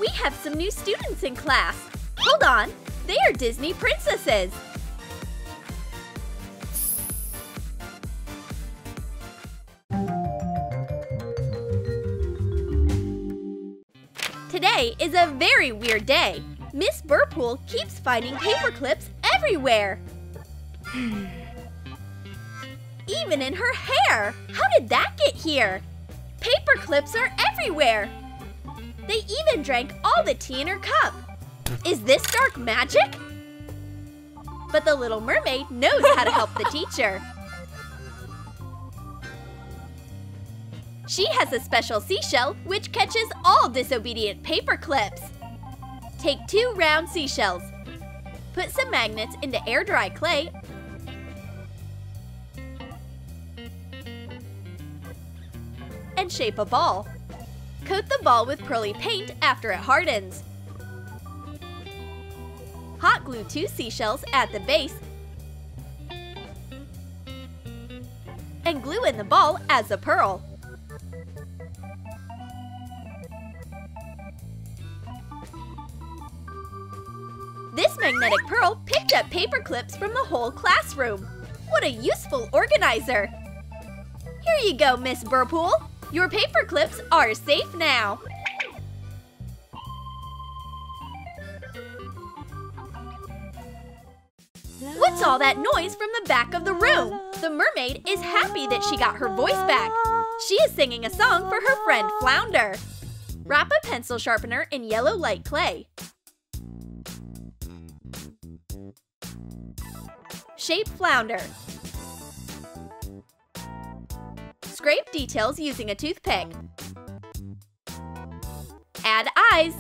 We have some new students in class. Hold on, they are Disney princesses. Today is a very weird day. Miss Burpool keeps finding paper clips everywhere. Even in her hair! How did that get here? Paper clips are everywhere! They even drank all the tea in her cup. Is this dark magic? But the little mermaid knows how to help the teacher. She has a special seashell which catches all disobedient paper clips. Take 2 round seashells. Put some magnets into air-dry clay and shape a ball. Coat the ball with pearly paint after it hardens. Hot glue 2 seashells at the base and glue in the ball as a pearl. This magnetic pearl picked up paper clips from the whole classroom. What a useful organizer! Here you go, Miss Burpool. Your paper clips are safe now. What's all that noise from the back of the room? The mermaid is happy that she got her voice back. She is singing a song for her friend Flounder. Wrap a pencil sharpener in yellow light clay. Shape Flounder. Scrape details using a toothpick. Add eyes.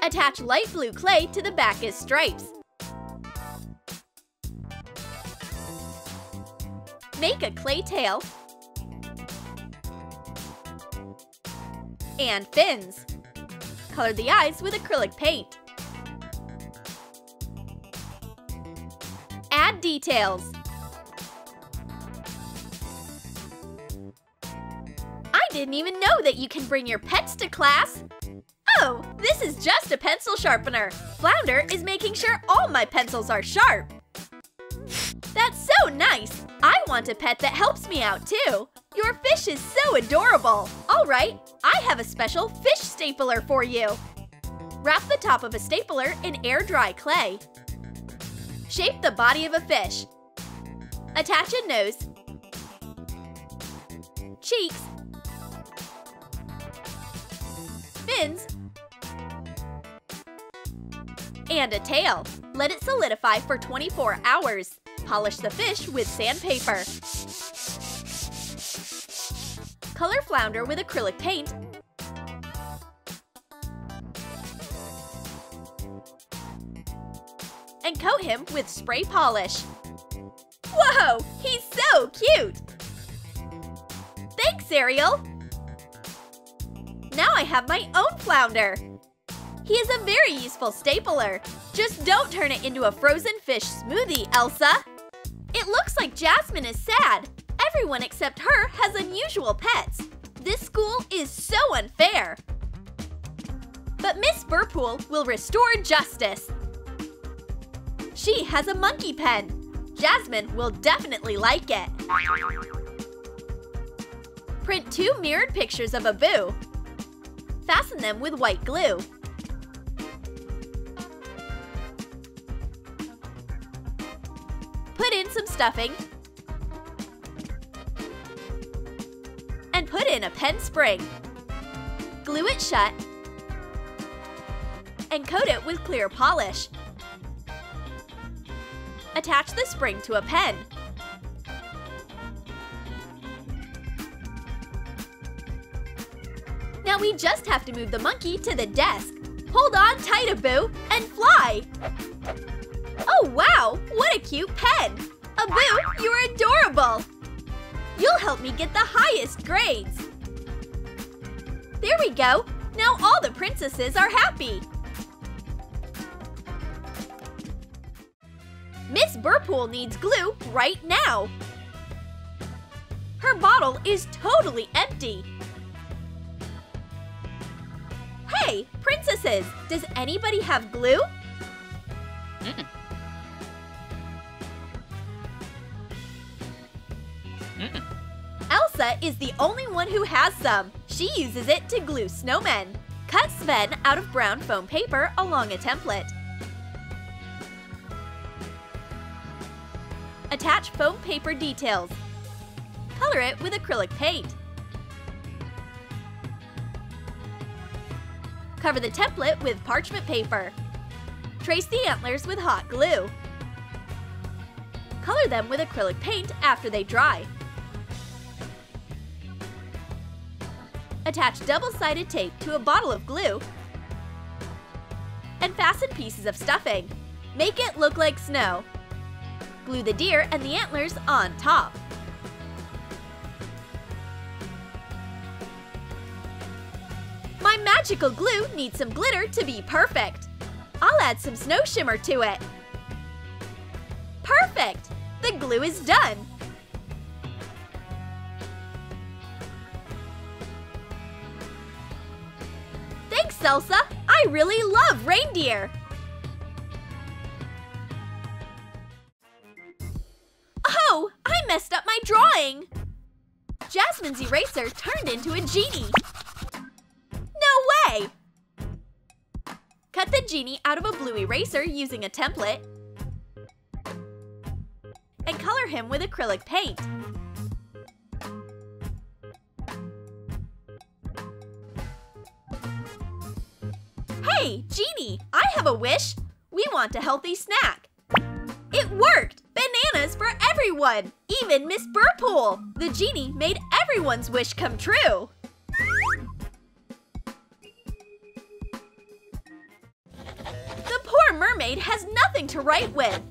Attach light blue clay to the back as stripes. Make a clay tail and fins. Color the eyes with acrylic paint. Add details. I didn't even know that you can bring your pets to class. Oh, this is just a pencil sharpener. Flounder is making sure all my pencils are sharp. That's so nice. I want a pet that helps me out too. Your fish is so adorable. All right, I have a special fish stapler for you. Wrap the top of a stapler in air-dry clay. Shape the body of a fish. Attach a nose, cheeks, fins, and a tail. Let it solidify for 24 hours. Polish the fish with sandpaper. Color Flounder with acrylic paint. And coat him with spray polish. Whoa, he's so cute! Thanks, Ariel! Now I have my own Flounder. He is a very useful stapler. Just don't turn it into a frozen fish smoothie, Elsa. It looks like Jasmine is sad. Everyone except her has unusual pets. This school is so unfair. But Miss Burpool will restore justice. She has a monkey pen. Jasmine will definitely like it. Print 2 mirrored pictures of a boo. Fasten them with white glue. Put in some stuffing. And put in a pen spring. Glue it shut. And coat it with clear polish. Attach the spring to a pen. Now we just have to move the monkey to the desk. Hold on tight, Boo, and fly! Oh wow, what a cute pen! Boo, you're adorable! You'll help me get the highest grades. There we go! Now all the princesses are happy! Miss Burpool needs glue right now! Her bottle is totally empty. faces. Does anybody have glue? Mm-mm. Mm-mm. Elsa is the only one who has some. She uses it to glue snowmen. Cut Sven out of brown foam paper along a template. Attach foam paper details. Color it with acrylic paint. Cover the template with parchment paper. Trace the antlers with hot glue. Color them with acrylic paint after they dry. Attach double-sided tape to a bottle of glue and fasten pieces of stuffing. Make it look like snow. Glue the deer and the antlers on top. My magical glue needs some glitter to be perfect. I'll add some snow shimmer to it. Perfect! The glue is done. Thanks, Elsa! I really love reindeer! Oh! I messed up my drawing! Jasmine's eraser turned into a genie! No way! Cut the genie out of a blue eraser using a template and color him with acrylic paint. Hey, Genie! I have a wish! We want a healthy snack! It worked! Bananas for everyone! Even Miss Burpool! The Genie made everyone's wish come true! The poor mermaid has nothing to write with!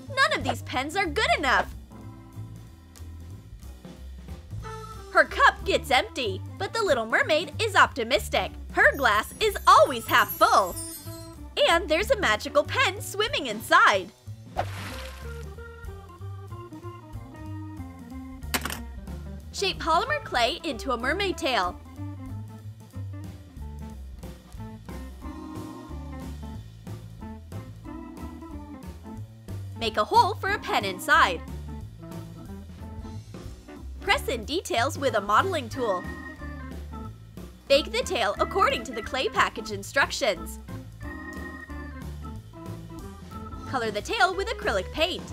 None of these pens are good enough! Her cup gets empty, but the little mermaid is optimistic. Her glass is always half full. And there's a magical pen swimming inside. Shape polymer clay into a mermaid tail. Make a hole for a pen inside. Press in details with a modeling tool. Bake the tail according to the clay package instructions. Color the tail with acrylic paint.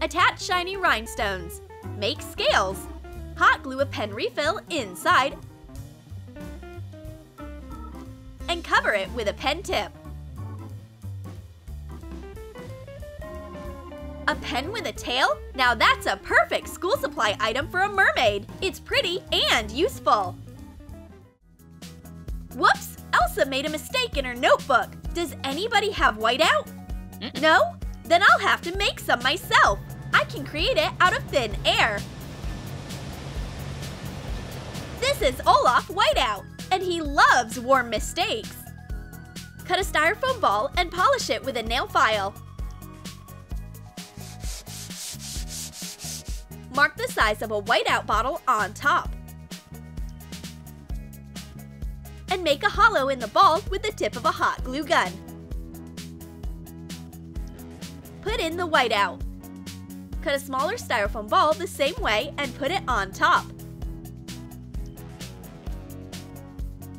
Attach shiny rhinestones. Make scales. Hot glue a pen refill inside and cover it with a pen tip. A pen with a tail? Now that's a perfect school supply item for a mermaid. It's pretty and useful. Whoops! Elsa made a mistake in her notebook. Does anybody have whiteout? No? Then I'll have to make some myself. I can create it out of thin air. This is Olaf Whiteout, and he loves warm mistakes. Cut a styrofoam ball and polish it with a nail file. Mark the size of a whiteout bottle on top. And make a hollow in the ball with the tip of a hot glue gun. Put in the whiteout. Cut a smaller styrofoam ball the same way and put it on top.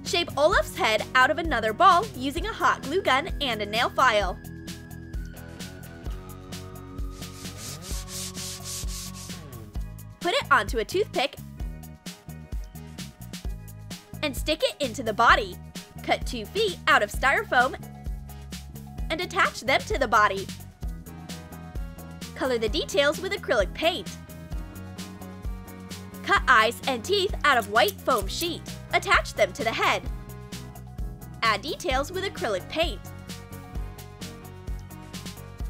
Shape Olaf's head out of another ball using a hot glue gun and a nail file. Put it onto a toothpick and stick it into the body. Cut 2 feet out of styrofoam and attach them to the body. Color the details with acrylic paint. Cut eyes and teeth out of white foam sheet. Attach them to the head. Add details with acrylic paint.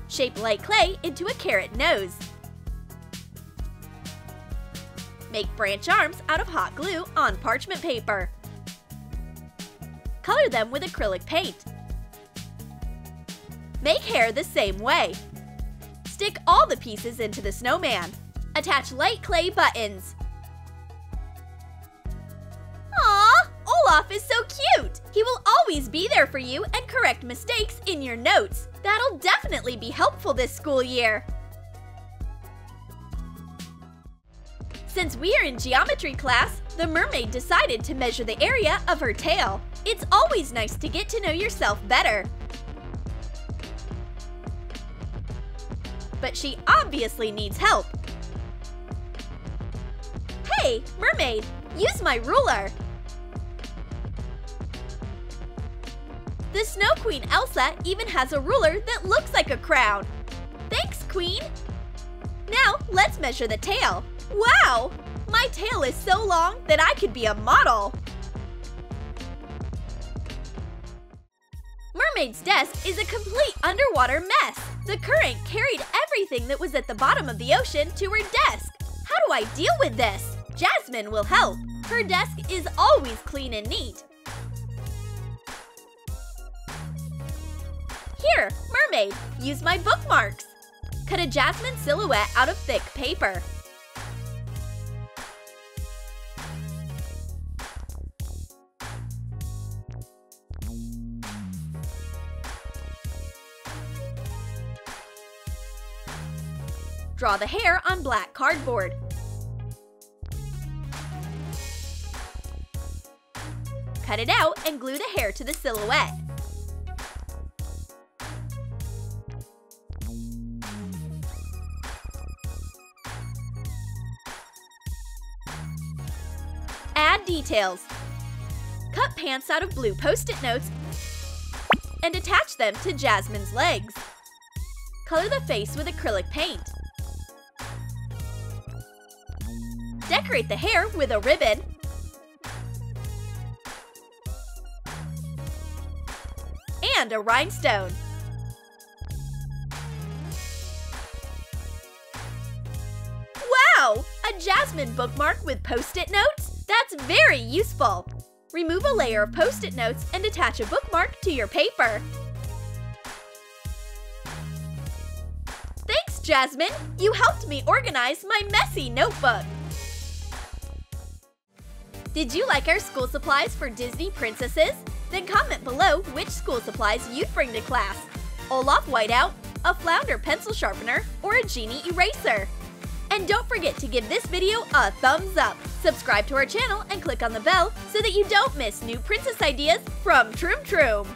Shape light clay into a carrot nose. Make branch arms out of hot glue on parchment paper. Color them with acrylic paint. Make hair the same way. Stick all the pieces into the snowman. Attach light clay buttons. Aww, Olaf is so cute! He will always be there for you and correct mistakes in your notes. That'll definitely be helpful this school year. Since we are in geometry class, the mermaid decided to measure the area of her tail. It's always nice to get to know yourself better. But she obviously needs help. Hey, mermaid, use my ruler. The Snow Queen Elsa even has a ruler that looks like a crown. Thanks, Queen! Now, let's measure the tail. Wow! My tail is so long that I could be a model! Mermaid's desk is a complete underwater mess. The current carried everything that was at the bottom of the ocean to her desk. How do I deal with this? Jasmine will help. Her desk is always clean and neat. Here, mermaid, use my bookmarks. Cut a jasmine silhouette out of thick paper. Draw the hair on black cardboard. Cut it out and glue the hair to the silhouette. Add details. Cut pants out of blue Post-it notes and attach them to Jasmine's legs. Color the face with acrylic paint. Decorate the hair with a ribbon. And a rhinestone. Wow! A Jasmine bookmark with Post-it notes? That's very useful! Remove a layer of Post-it notes and attach a bookmark to your paper. Thanks, Jasmine! You helped me organize my messy notebook. Did you like our school supplies for Disney princesses? Then comment below which school supplies you'd bring to class. Olaf Whiteout, a Flounder pencil sharpener, or a Genie eraser. And don't forget to give this video a thumbs up. Subscribe to our channel and click on the bell so that you don't miss new princess ideas from Troom.